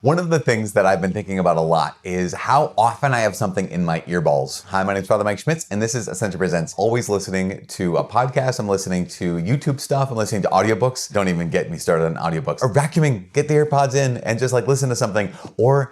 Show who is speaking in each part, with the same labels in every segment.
Speaker 1: One of the things that I've been thinking about a lot is how often I have something in my earballs. Hi, my name is Father Mike Schmitz, and this is Ascension Presents. Always listening to a podcast, I'm listening to YouTube stuff, I'm listening to audiobooks. Don't even get me started on audiobooks. Or vacuuming, get the AirPods in and just like listen to something. Or,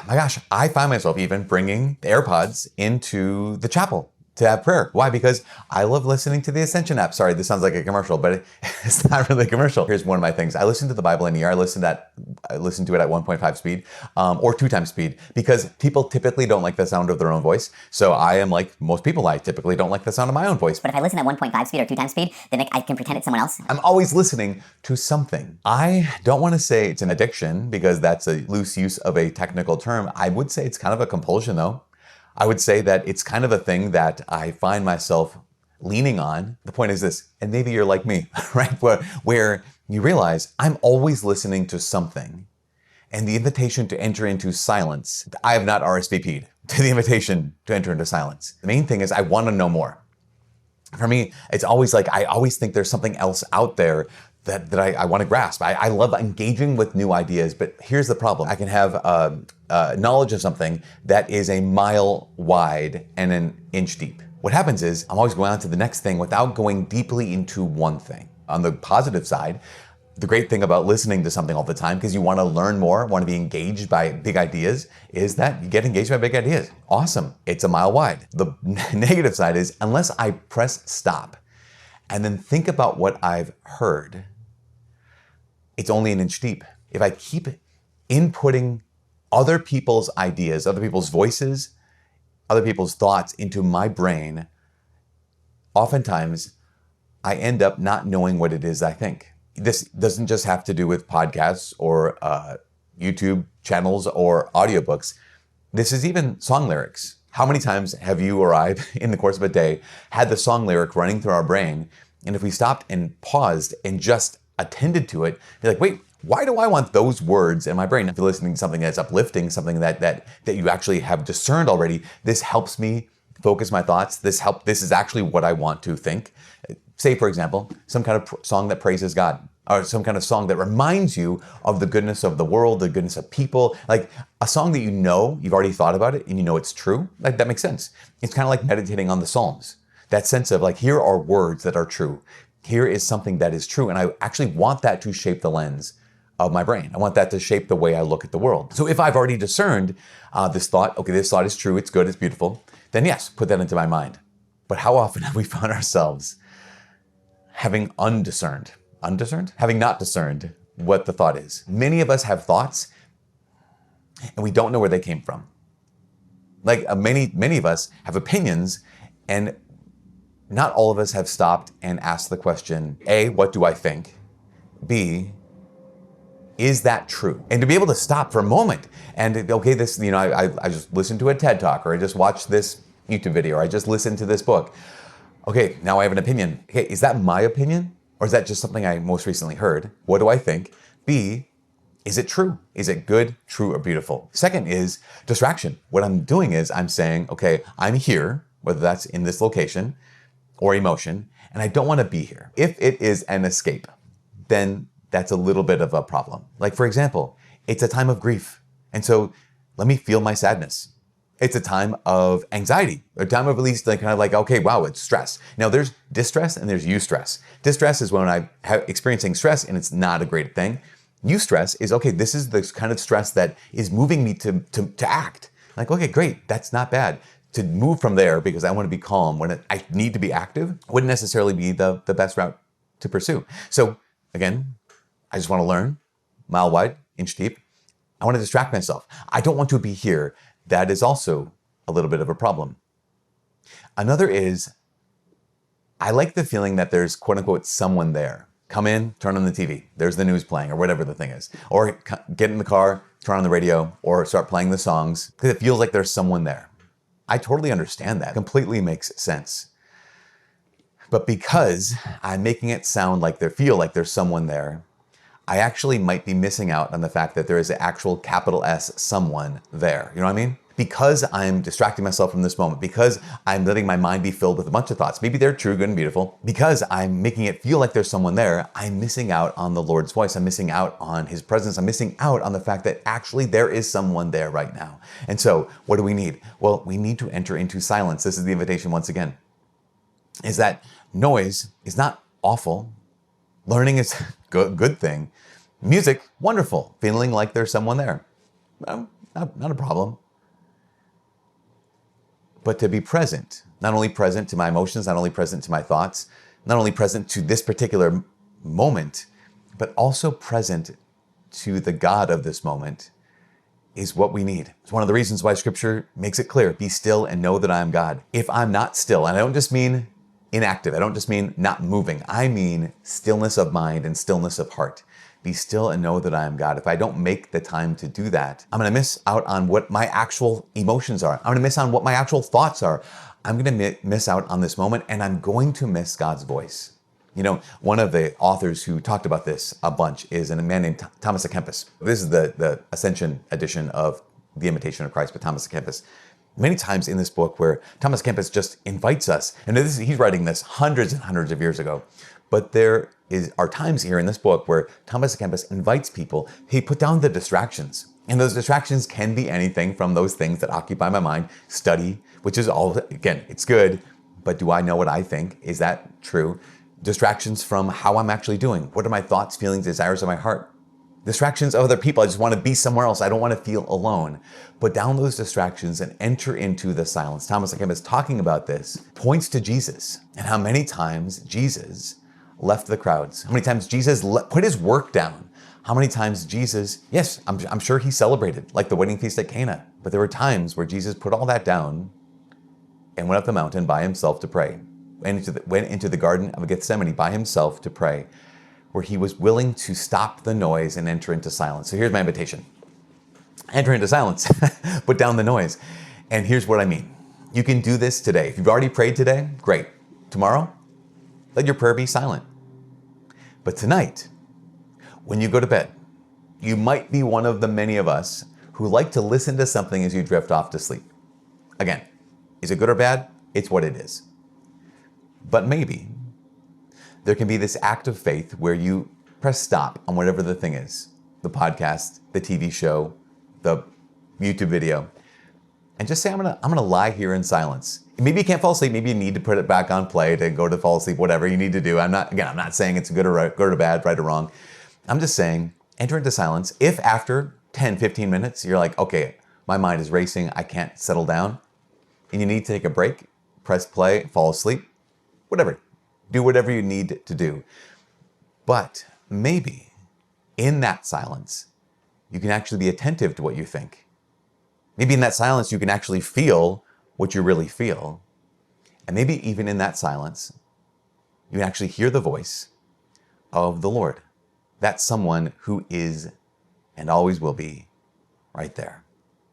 Speaker 1: my gosh, I find myself even bringing the AirPods into the chapel to have prayer. Why? Because I love listening to the Ascension app. Sorry, this sounds like a commercial, but it's not really a commercial. Here's one of my things. I listen to the Bible in ear. I listen to it at 1.5 speed or 2 times speed because people typically don't like the sound of their own voice. So I am like most people, I typically don't like the sound of my own voice.
Speaker 2: But if I listen at 1.5 speed or 2 times speed, then I can pretend it's someone else.
Speaker 1: I'm always listening to something. I don't want to say it's an addiction because that's a loose use of a technical term. I would say it's kind of a compulsion though. I would say that it's kind of a thing that I find myself leaning on. The point is this, and maybe you're like me, right? Where you realize I'm always listening to something. And the invitation to enter into silence, I have not RSVP'd to the invitation to enter into silence. The main thing is I want to know more. For me, it's always like, I always think there's something else out there that I want to grasp. I love engaging with new ideas, but here's the problem. I can have knowledge of something that is a mile wide and an inch deep. What happens is I'm always going on to the next thing without going deeply into one thing. On the positive side, the great thing about listening to something all the time, because you want to learn more, want to be engaged by big ideas, is that you get engaged by big ideas. Awesome. It's a mile wide. The negative side is unless I press stop and then think about what I've heard, it's only an inch deep. If I keep inputting other people's ideas, other people's voices, other people's thoughts into my brain, oftentimes I end up not knowing what it is I think. This doesn't just have to do with podcasts or YouTube channels or audiobooks. This is even song lyrics. How many times have you or I, in the course of a day, had the song lyric running through our brain, and if we stopped and paused and just attended to it, be like, wait, why do I want those words in my brain? If you're listening to something that's uplifting, something that you actually have discerned already, this helps me focus my thoughts. This is actually what I want to think. Say, for example, some kind of song that praises God, or some kind of song that reminds you of the goodness of the world, the goodness of people, like a song that you know, you've already thought about it and you know it's true. Like that makes sense. It's kind of like meditating on the Psalms. That sense of like, here are words that are true. Here is something that is true. And I actually want that to shape the lens of my brain. I want that to shape the way I look at the world. So if I've already discerned this thought, okay, this thought is true, it's good, it's beautiful, then yes, put that into my mind. But how often have we found ourselves having having not discerned what the thought is? Many of us have thoughts and we don't know where they came from. Like many of us have opinions, and not all of us have stopped and asked the question, A, what do I think? B, is that true? And to be able to stop for a moment and, okay, this, I just listened to a TED Talk, or I just watched this YouTube video, or I just listened to this book. Okay, now I have an opinion. Okay, is that my opinion? Or is that just something I most recently heard? What do I think? B, is it true? Is it good, true, or beautiful? Second is distraction. What I'm doing is I'm saying, okay, I'm here, whether that's in this location or emotion, and I don't want to be here. If it is an escape, then that's a little bit of a problem. Like, for example, it's a time of grief. And so let me feel my sadness. It's a time of anxiety, a time of at least like kind of like, okay, wow, it's stress. Now there's distress and there's eustress. Distress is when I'm experiencing stress and it's not a great thing. Eustress is, okay, this is the kind of stress that is moving me to act. Like, okay, great, that's not bad. To move from there, because I want to be calm when I need to be active, wouldn't necessarily be the best route to pursue. So again, I just want to learn, mile wide, inch deep. I want to distract myself. I don't want to be here. That is also a little bit of a problem. Another is, I like the feeling that there's quote unquote someone there. Come in, turn on the TV. There's the news playing or whatever the thing is. Or get in the car, turn on the radio, or start playing the songs because it feels like there's someone there. I totally understand that. Completely makes sense. But because I'm making it sound like feel like there's someone there, I actually might be missing out on the fact that there is an actual capital S someone there. You know what I mean? because I'm distracting myself from this moment, because I'm letting my mind be filled with a bunch of thoughts, maybe they're true, good, and beautiful, because I'm making it feel like there's someone there, I'm missing out on the Lord's voice. I'm missing out on his presence. I'm missing out on the fact that actually there is someone there right now. And so what do we need? Well, we need to enter into silence. This is the invitation once again, is that noise is not awful. Learning is a good thing. Music, wonderful. Feeling like there's someone there. Not a problem. But to be present, not only present to my emotions, not only present to my thoughts, not only present to this particular moment, but also present to the God of this moment is what we need. It's one of the reasons why Scripture makes it clear, be still and know that I am God. If I'm not still, and I don't just mean inactive, I don't just mean not moving, I mean stillness of mind and stillness of heart. Be still and know that I am God. If I don't make the time to do that, I'm going to miss out on what my actual emotions are. I'm going to miss on what my actual thoughts are. I'm going to miss out on this moment, and I'm going to miss God's voice. You know, one of the authors who talked about this a bunch is a man named Thomas à Kempis. This is the Ascension edition of The Imitation of Christ by Thomas à Kempis. Many times in this book where Thomas à Kempis just invites us, and he's writing this hundreds and hundreds of years ago, but there are times here in this book where Thomas à Kempis invites people, hey, put down the distractions. And those distractions can be anything from those things that occupy my mind, study, which is all, again, it's good, but do I know what I think? Is that true? Distractions from how I'm actually doing. What are my thoughts, feelings, desires of my heart? Distractions of other people. I just want to be somewhere else. I don't want to feel alone. Put down those distractions and enter into the silence. Thomas à Kempis talking about this points to Jesus and how many times Jesus left the crowds. How many times Jesus put his work down. How many times Jesus, yes, I'm sure he celebrated like the wedding feast at Cana, but there were times where Jesus put all that down and went up the mountain by himself to pray. Went into the Garden of Gethsemane by himself to pray, where he was willing to stop the noise and enter into silence. So here's my invitation. Enter into silence, put down the noise. And here's what I mean. You can do this today. If you've already prayed today, great. Tomorrow, let your prayer be silent. But tonight, when you go to bed, you might be one of the many of us who like to listen to something as you drift off to sleep. Again, is it good or bad? It's what it is. But maybe there can be this act of faith where you press stop on whatever the thing is, the podcast, the TV show, the YouTube video, and just say, I'm gonna lie here in silence. Maybe you can't fall asleep. Maybe you need to put it back on play to go to fall asleep, whatever you need to do. I'm not saying it's good or bad, right or wrong. I'm just saying, enter into silence. If after 10, 15 minutes, you're like, okay, my mind is racing, I can't settle down, and you need to take a break, press play, fall asleep, whatever. Do whatever you need to do. But maybe in that silence, you can actually be attentive to what you think. Maybe in that silence, you can actually feel what you really feel. And maybe even in that silence, you can actually hear the voice of the Lord. That's someone who is and always will be right there.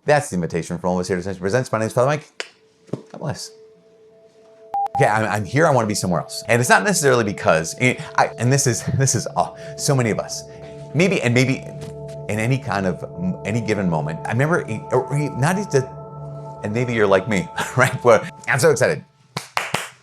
Speaker 1: That's the invitation from all of us here to Ascension Presents. My name is Father Mike. God bless. Okay, I'm here. I want to be somewhere else, and it's not necessarily because. And this is so many of us. Maybe in any given moment. I remember, not just, and maybe you're like me, right? Where I'm so excited.